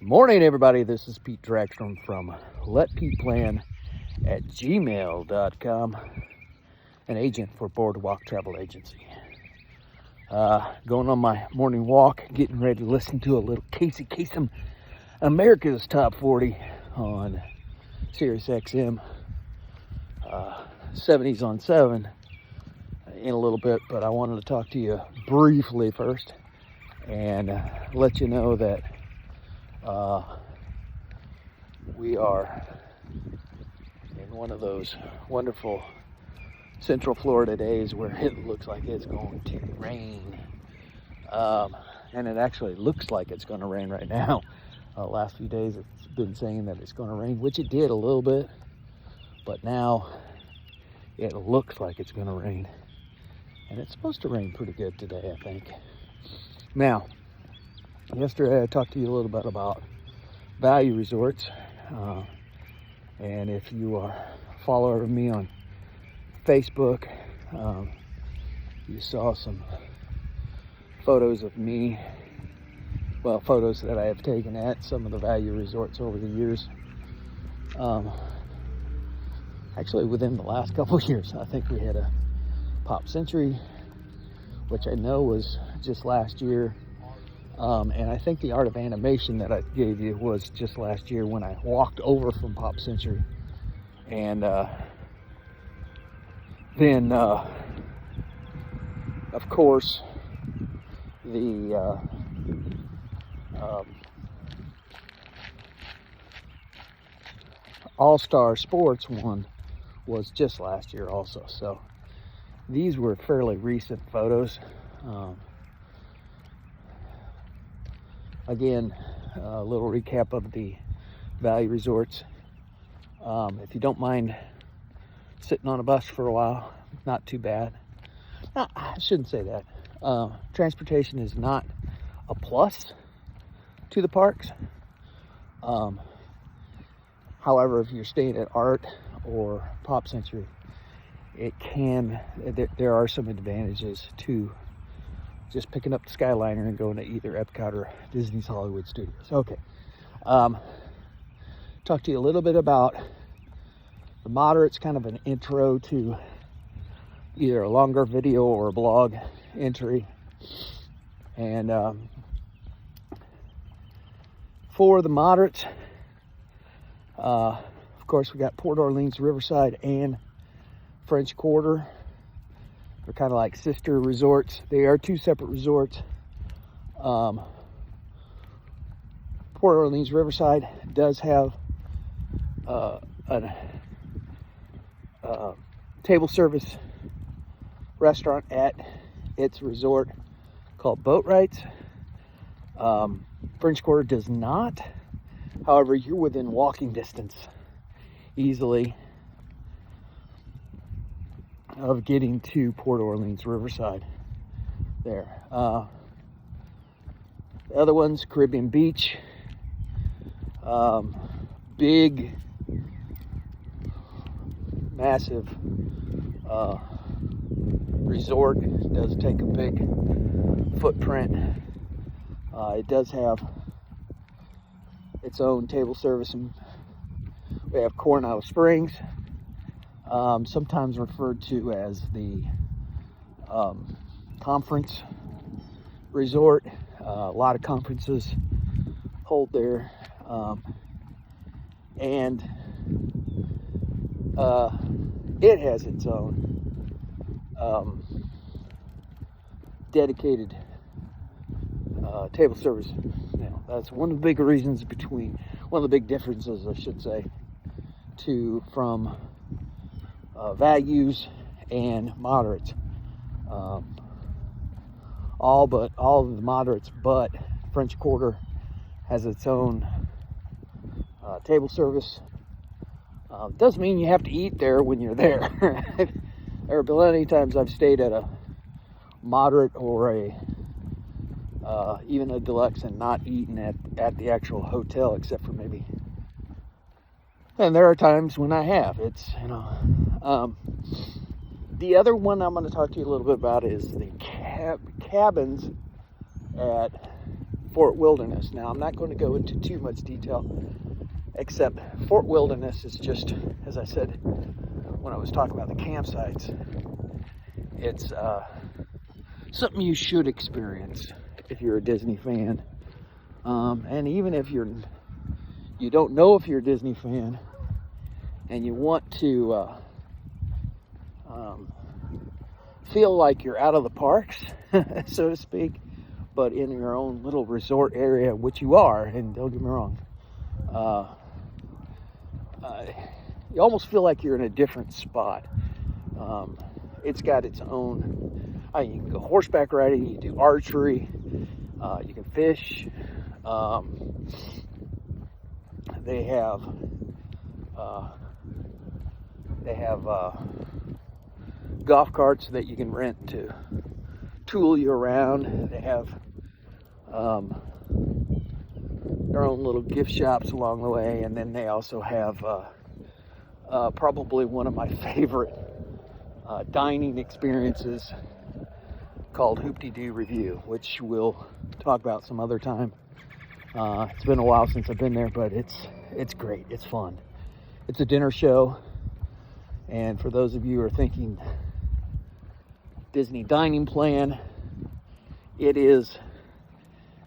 Morning, everybody. This is Pete Draxton from letpeteplan@gmail.com, an agent for Boardwalk Travel Agency. Going on my morning walk, getting ready to listen to a little Casey Kasem, America's Top 40 on Sirius XM, 70s on 7 in a little bit, but I wanted to talk to you briefly first and let you know that we are in one of those wonderful Central Florida days where it looks like it's going to rain. And it actually looks like it's going to rain right now. Last few days it's been saying that it's going to rain, which it did a little bit, but now it looks like it's going to rain. And it's supposed to rain pretty good today, I think. Now, yesterday I talked to you a little bit about value resorts, and if you are a follower of me on Facebook, you saw some photos of me, well, photos that I have taken at some of the value resorts over the years. Actually, within the last couple of years, I think we had a Pop Century, which I know was just last year. And I think the Art of Animation that I gave you was just last year when I walked over from Pop Century. And then, of course, the All-Star Sports one was just last year also. So these were fairly recent photos. Again, a little recap of the value resorts. If you don't mind sitting on a bus for a while, not too bad. No, I shouldn't say that. Transportation is not a plus to the parks. However, if you're staying at Art or Pop Century, there are some advantages to just picking up the Skyliner and going to either Epcot or Disney's Hollywood Studios. Okay. Talk to you a little bit about the moderates, kind of an intro to either a longer video or a blog entry. And for the moderates, of course, we got Port Orleans, Riverside, and French Quarter. They're kind of like sister resorts. They are two separate resorts. Port Orleans Riverside does have a table service restaurant at its resort called Boat Rights. French Quarter does not. However, you're within walking distance easily of getting to Port Orleans Riverside there. The other one's Caribbean Beach. Big, massive resort. It does take a big footprint. It does have its own table service. And we have Coronado Springs, sometimes referred to as the conference resort. A lot of conferences hold there, and it has its own dedicated table service. That's one of the big reasons one of the big differences, I should say, from values and moderates. All of the moderates, but French Quarter has its own table service. Doesn't mean you have to eat there when you're there. There have been many times I've stayed at a moderate or even a deluxe and not eaten at the actual hotel, except for maybe. And there are times when I have. It's the other one I'm going to talk to you a little bit about is the cabins at Fort Wilderness. Now, I'm not going to go into too much detail, except Fort Wilderness is just, as I said when I was talking about the campsites, it's something you should experience if you're a Disney fan. And even if you don't know if you're a Disney fan and you want to feel like you're out of the parks, so to speak, but in your own little resort area, which you are, and don't get me wrong, you almost feel like you're in a different spot. It's got its own, you can go horseback riding, you can do archery, you can fish. They have golf carts that you can rent to tool you around. They have their own little gift shops along the way, and then they also have probably one of my favorite dining experiences called Hoop-de-Doo Review, which we'll talk about some other time. It's been a while since I've been there, but it's great. It's fun. It's a dinner show, and for those of you who are thinking Disney dining plan, it is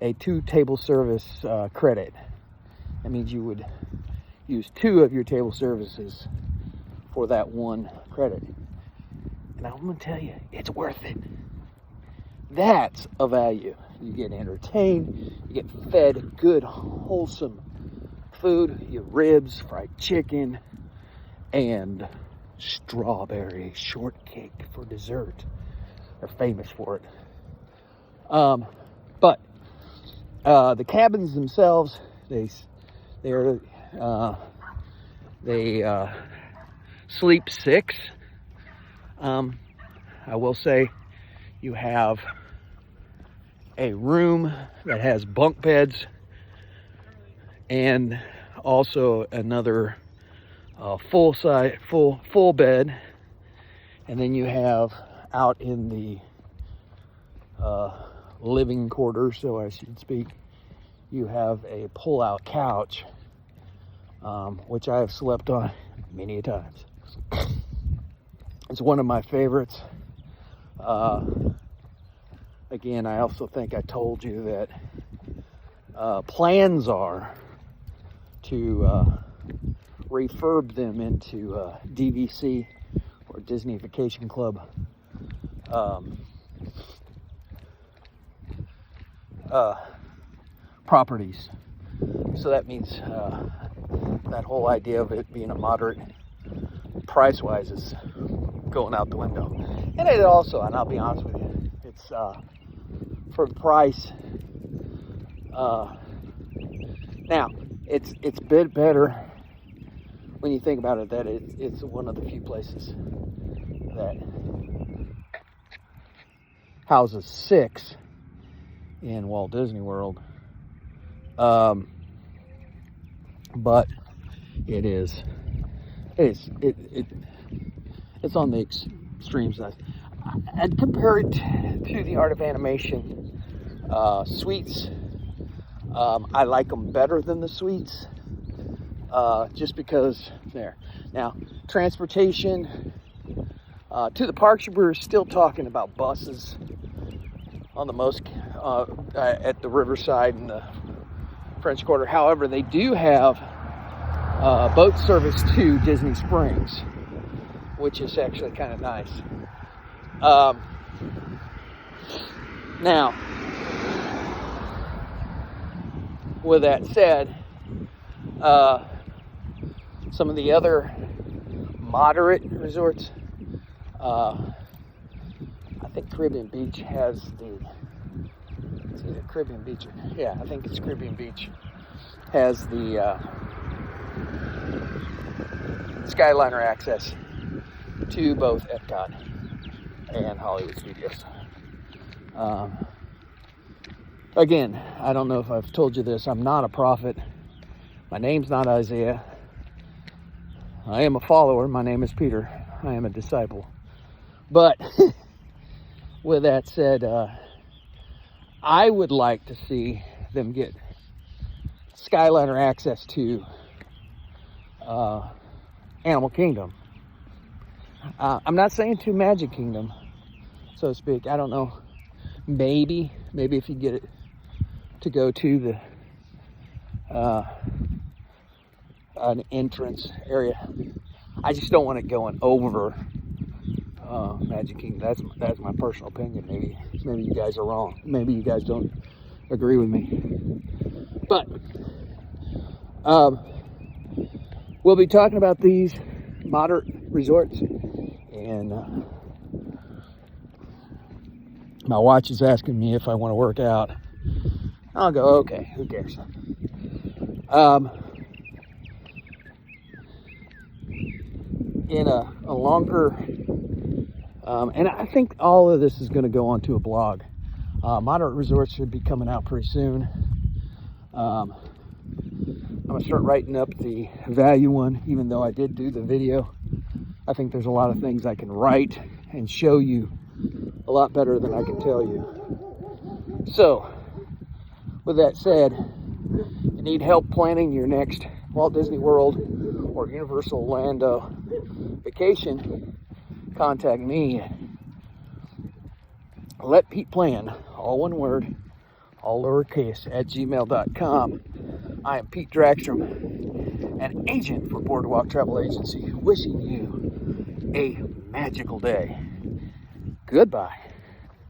a 2 table service credit. That means you would use 2 of your table services for that 1 credit. And I'm going to tell you, it's worth it. That's a value. You get entertained, you get fed good, wholesome food, your ribs, fried chicken, and strawberry shortcake for dessert. They're famous for it. But the cabins themselves, they sleep 6. I will say you have a room that has bunk beds and also another full bed, and then you have out in the living quarters, so I should speak, you have a pull-out couch, which I have slept on many a times. It's one of my favorites. Again, I also think I told you that plans are to refurb them into DVC, or Disney Vacation Club properties. So that means that whole idea of it being a moderate price-wise is going out the window. And it also, and I'll be honest with you, it's for the price. Now, it's a bit better when you think about it, that it's one of the few places that houses 6 in Walt Disney World. But it's on the extreme side. I'd compare it to the Art of Animation suites. I like them better than the suites, just because there. Now, transportation to the parks, we're still talking about buses on the most at the Riverside and the French Quarter. However, they do have boat service to Disney Springs, which is actually kind of nice. Now, with that said, some of the other moderate resorts, I think Caribbean Beach has it's either Caribbean Beach or, yeah, I think it's Caribbean Beach, has the Skyliner access to both Epcot and Hollywood Studios. Again, I don't know if I've told you this, I'm not a prophet. My name's not Isaiah. I am a follower. My name is Peter. I am a disciple. But with that said, I would like to see them get Skyliner access to Animal Kingdom. I'm not saying to Magic Kingdom, so to speak. I don't know. Maybe if you get it to go to the an entrance area. I just don't want it going over Magic Kingdom. That's my personal opinion. Maybe you guys are wrong. Maybe you guys don't agree with me. But we'll be talking about these moderate resorts, and my watch is asking me if I want to work out. I'll go, okay, who cares? In a longer, and I think all of this is going to go onto a blog. Moderate resorts should be coming out pretty soon. I'm going to start writing up the value one, even though I did do the video. I think there's a lot of things I can write and show you a lot better than I can tell you. So, with that said, you need help planning your next Walt Disney World or Universal Orlando vacation, contact me. Let Pete Plan, all one word, all lowercase, at gmail.com. I am Pete Draxstrom, an agent for Boardwalk Travel Agency, wishing you a magical day. Goodbye.